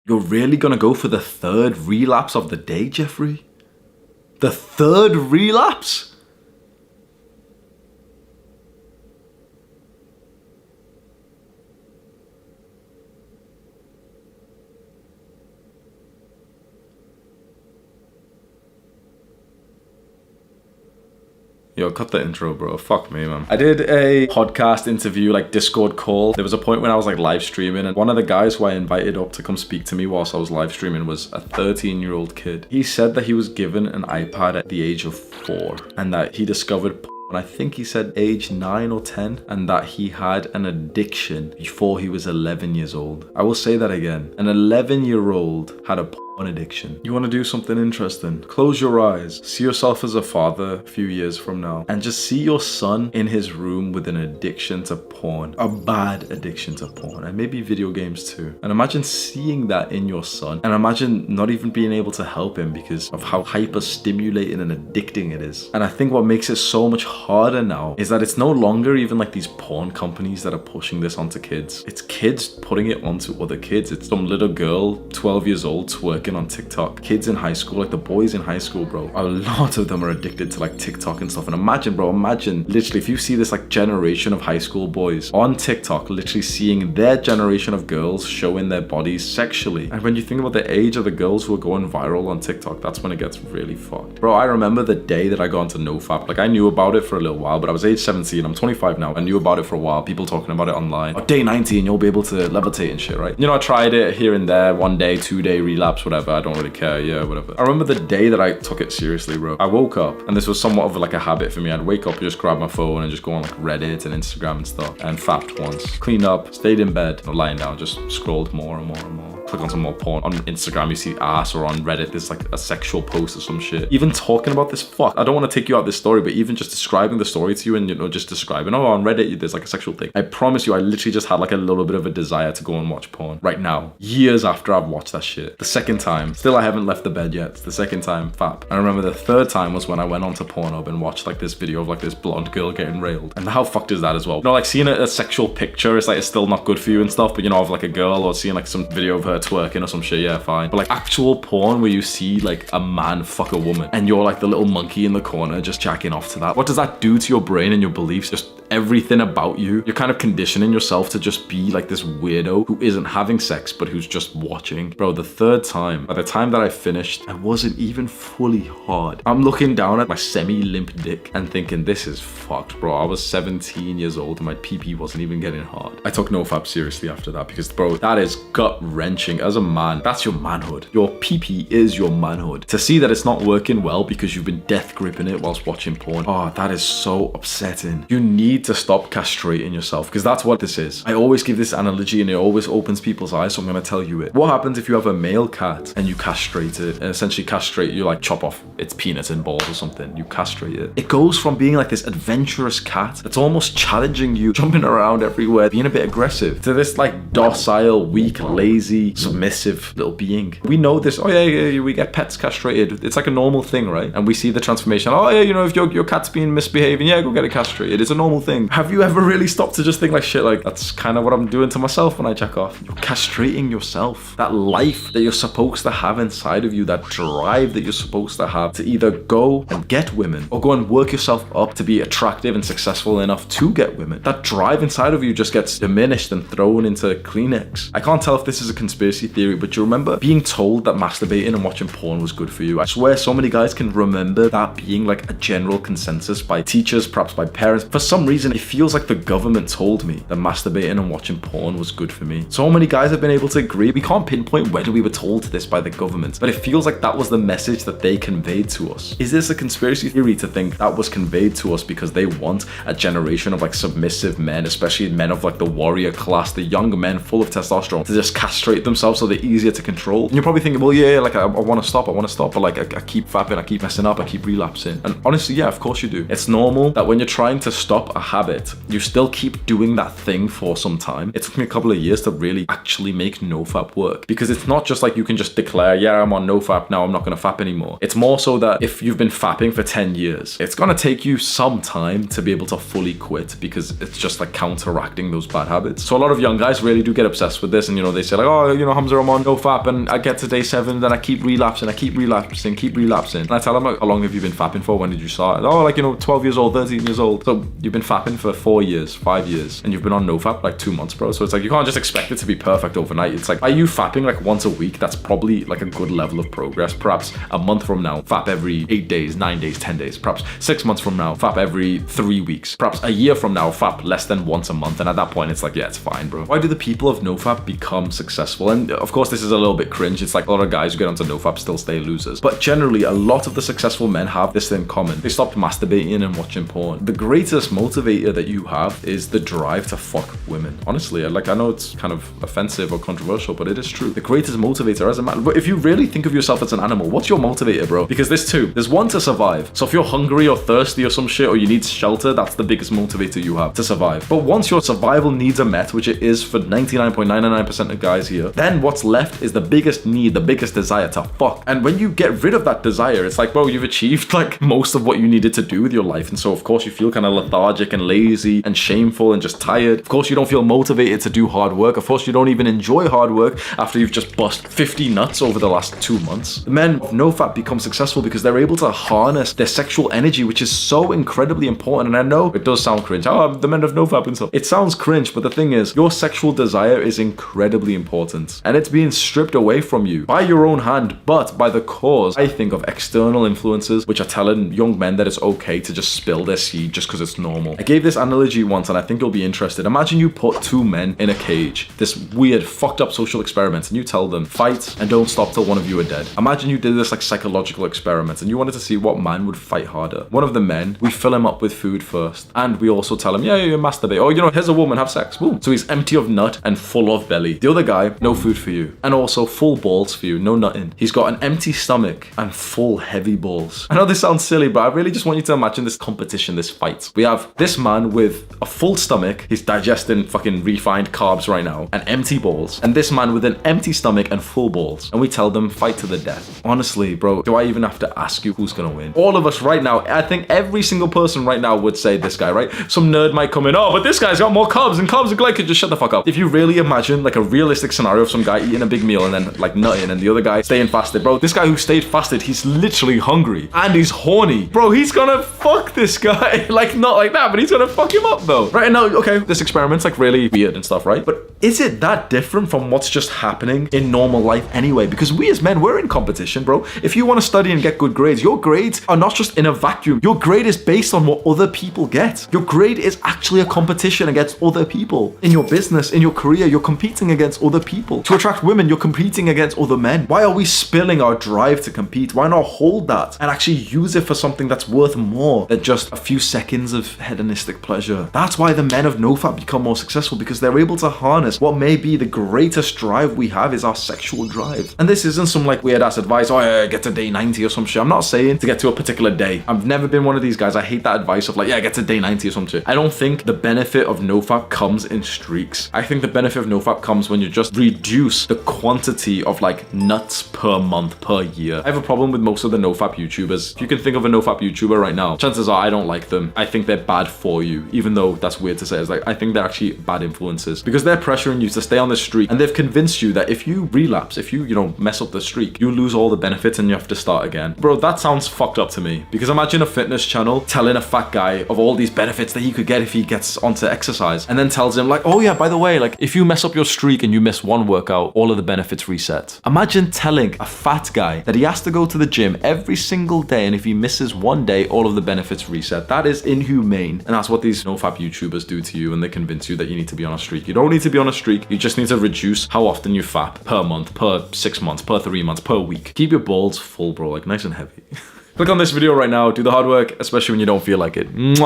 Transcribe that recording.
You're really gonna go for the third relapse of the day, Jeffrey? The third relapse? Yo, cut the intro, bro. Fuck me, man. I did a podcast interview, like Discord call. There was a point when I was like live streaming, and one of the guys who I invited up to come speak to me whilst I was live streaming was a 13-year-old kid. He said that he was given an iPad at the age of 4 and that he discovered and I think he said age 9 or 10, and that he had an addiction before he was 11 years old. I will say that again. An 11-year-old had a porn addiction. You want to do something interesting? Close your eyes. See yourself as a father a few years from now, and just see your son in his room with an addiction to porn. A bad addiction to porn, and maybe video games too. And imagine seeing that in your son, and imagine not even being able to help him because of how hyper stimulating and addicting it is. And I think what makes it so much harder now is that it's no longer even like these porn companies that are pushing this onto kids. It's kids putting it onto other kids. It's some little girl, 12 years old, twerking on TikTok. Kids in high school, like the boys in high school, bro. A lot of them are addicted to like TikTok and stuff. And imagine, bro, imagine literally if you see this like generation of high school boys on TikTok, literally seeing their generation of girls showing their bodies sexually. And when you think about the age of the girls who are going viral on TikTok, that's when it gets really fucked. Bro, I remember the day that I got into NoFap. Like I knew about it for a little while, but I was age 17. I'm 25 now. I knew about it for a while. People talking about it online. Oh, day 19, you'll be able to levitate and shit, right? You know, I tried it here and there, 1 day, 2 day relapse, whatever. I don't really care. Yeah, whatever. I remember the day that I took it seriously, bro. I woke up, and this was somewhat of like a habit for me. I'd wake up and just grab my phone and just go on like Reddit and Instagram and stuff, and fapped once. Cleaned up, stayed in bed, or lying down, just scrolled more and more and more. Click on some more porn. On Instagram, you see ass, or on Reddit, there's like a sexual post or some shit. Even talking about this, fuck, I don't want to take you out this story, but even just describing the story to you and, you know, just describing, oh, on Reddit, there's like a sexual thing. I promise you, I literally just had like a little bit of a desire to go and watch porn right now, years after I've watched that shit. The second time, still I haven't left the bed yet. It's the second time, fap. I remember the third time was when I went onto Pornhub and watched like this video of like this blonde girl getting railed. And how fucked is that as well? You know, like seeing a sexual picture, it's like, it's still not good for you and stuff, but you know, of like a girl, or seeing like some video of her twerking or some shit, yeah, fine. But like actual porn where you see like a man fuck a woman and you're like the little monkey in the corner just jacking off to that. What does that do to your brain and your beliefs? Just everything about you. You're kind of conditioning yourself to just be like this weirdo who isn't having sex but who's just watching. Bro, the third time, by the time that I finished, I wasn't even fully hard. I'm looking down at my semi-limp dick and thinking, this is fucked, bro. I was 17 years old and my pee-pee wasn't even getting hard. I took NoFap seriously after that because, bro, that is gut-wrenching. As a man, that's your manhood. Your pee-pee is your manhood. To see that it's not working well because you've been death gripping it whilst watching porn, oh, that is so upsetting. You need to stop castrating yourself, because that's what this is. I always give this analogy and it always opens people's eyes, so I'm going to tell you it. What happens if you have a male cat and you castrate it, and essentially castrate, you like chop off its penis and balls or something, you castrate it. It goes from being like this adventurous cat that's almost challenging you, jumping around everywhere, being a bit aggressive, to this like docile, weak, lazy, submissive little being. We know this. Oh yeah, we get pets castrated. It's like a normal thing, right? And we see the transformation. Oh yeah, you know, if your cat's being misbehaving, yeah, go get it castrated. It's a normal thing. Have you ever really stopped to just think like, shit, like that's kind of what I'm doing to myself when I jack off? You're castrating yourself. That life that you're supposed to have inside of you, that drive that you're supposed to have to either go and get women or go and work yourself up to be attractive and successful enough to get women. That drive inside of you just gets diminished and thrown into Kleenex. I can't tell if this is a conspiracy theory, but you remember being told that masturbating and watching porn was good for you? I swear so many guys can remember that being like a general consensus by teachers, perhaps by parents. For some reason, it feels like the government told me that masturbating and watching porn was good for me. So many guys have been able to agree. We can't pinpoint when we were told this by the government, but it feels like that was the message that they conveyed to us. Is this a conspiracy theory to think that was conveyed to us because they want a generation of like submissive men, especially men of like the warrior class, the young men full of testosterone, to just castrate themselves so they're easier to control? And you're probably thinking, well, yeah, like I want to stop, but like I keep fapping, I keep messing up, I keep relapsing. And honestly, yeah, of course you do. It's normal that when you're trying to stop a habit, you still keep doing that thing for some time. It took me a couple of years to really actually make NoFap work, because it's not just like you can just declare, yeah, I'm on NoFap now, I'm not gonna fap anymore. It's more so that if you've been fapping for 10 years, it's gonna take you some time to be able to fully quit, because it's just like counteracting those bad habits. So a lot of young guys really do get obsessed with this, and they say like, oh, Hamza, I'm on NoFap, and I get to day 7, then I keep relapsing. And I tell them, like, how long have you been fapping for? When did you start? Oh, like, 12 years old, 13 years old. So you've been fapping for 4 years, 5 years, and you've been on NoFap like 2 months, bro. So it's like, you can't just expect it to be perfect overnight. It's like, are you fapping like once a week? That's probably like a good level of progress. Perhaps a month from now, fap every 8 days, 9 days, 10 days. Perhaps 6 months from now, fap every 3 weeks. Perhaps a year from now, fap less than once a month. And at that point, it's like, yeah, it's fine, bro. Why do the people of NoFap become successful? And of course, this is a little bit cringe. It's like a lot of guys who get onto NoFap still stay losers. But generally, a lot of the successful men have this in common. They stopped masturbating and watching porn. The greatest motivator that you have is the drive to fuck women. Honestly, like, I know it's kind of offensive or controversial, but it is true. The greatest motivator as a man. But if you really think of yourself as an animal, what's your motivator, bro? Because there's two. There's one, to survive. So if you're hungry or thirsty or some shit, or you need shelter, that's the biggest motivator you have, to survive. But once your survival needs are met, which it is for 99.99% of guys here, then what's left is the biggest need, the biggest desire to fuck. And when you get rid of that desire, it's like, bro, you've achieved like most of what you needed to do with your life. And so of course you feel kind of lethargic and lazy and shameful and just tired. Of course you don't feel motivated to do hard work. Of course you don't even enjoy hard work after you've just bust 50 nuts over the last 2 months. The men of NoFap become successful because they're able to harness their sexual energy, which is so incredibly important. And I know it does sound cringe. Oh, the men of NoFap and stuff. It sounds cringe, but the thing is, your sexual desire is incredibly important, and it's being stripped away from you by your own hand, but by the cause, I think, of external influences, which are telling young men that it's okay to just spill their seed just because it's normal. I gave this analogy once, and I think you'll be interested. Imagine you put 2 men in a cage, this weird, fucked up social experiment, and you tell them, fight and don't stop till one of you are dead. Imagine you did this like psychological experiment, and you wanted to see what man would fight harder. One of the men, we fill him up with food first, and we also tell him, yeah, you masturbate. Oh, here's a woman, have sex. Boom. So he's empty of nut and full of belly. The other guy, no food for you, and also full balls for you, no nutting. He's got an empty stomach and full heavy balls. I know this sounds silly, but I really just want you to imagine this competition, this fight. We have this man with a full stomach, he's digesting fucking refined carbs right now, and empty balls, and this man with an empty stomach and full balls, and we tell them, fight to the death. Honestly, bro, do I even have to ask you who's gonna win? All of us right now, I think every single person right now would say this guy, right? Some nerd might come in, oh, but this guy's got more carbs and glycogen. Just shut the fuck up. If you really imagine like a realistic scenario of some guy eating a big meal and then like nutting, and the other guy staying fasted, bro, this guy who stayed fasted, he's literally hungry and he's horny. Bro, he's gonna fuck this guy. Like, not like that, but he's gonna fuck him up though. Right now, okay, this experiment's like really weird and stuff, right? But is it that different from what's just happening in normal life anyway? Because we as men, we're in competition, bro. If you want to study and get good grades, your grades are not just in a vacuum. Your grade is based on what other people get. Your grade is actually a competition against other people. In your business, in your career, you're competing against other people. To attract women, you're competing against other men. Why are we spilling our drive to compete? Why not hold that and actually use it for something that's worth more than just a few seconds of hedonistic pleasure? That's why the men of NoFap become more successful, because they're able to harness what may be the greatest drive we have, is our sexual drive. And this isn't some like weird ass advice, oh yeah, get to day 90 or some shit. I'm not saying to get to a particular day. I've never been one of these guys. I hate that advice of like, yeah, get to day 90 or some shit. I don't think the benefit of NoFap comes in streaks. I think the benefit of NoFap comes when you just reduce the quantity of like nuts per month, per year. I have a problem with most of the NoFap YouTubers. If you can think of a NoFap YouTuber right now, chances are I don't like them. I think they're bad for you, even though that's weird to say. It's like, I think they're actually bad influences, because they're pressuring you to stay on the streak, and they've convinced you that if you relapse, if you mess up the streak, you lose all the benefits and you have to start again. Bro, that sounds fucked up to me, because imagine a fitness channel telling a fat guy of all these benefits that he could get if he gets onto exercise, and then tells him like, oh yeah, by the way, like if you mess up your streak and you miss one workout, all of the benefits reset. Imagine telling a fat guy that he has to go to the gym every single day, and if he misses one day, all of the benefits reset. That is inhumane. And that's what these NoFap YouTubers do to you, and they convince you that you need to be on a streak. You don't need to be on a streak. You just need to reduce how often you fap per month, per 6 months, per 3 months, per week. Keep your balls full, bro, like nice and heavy. Click on this video right now, do the hard work, especially when you don't feel like it. Mwah.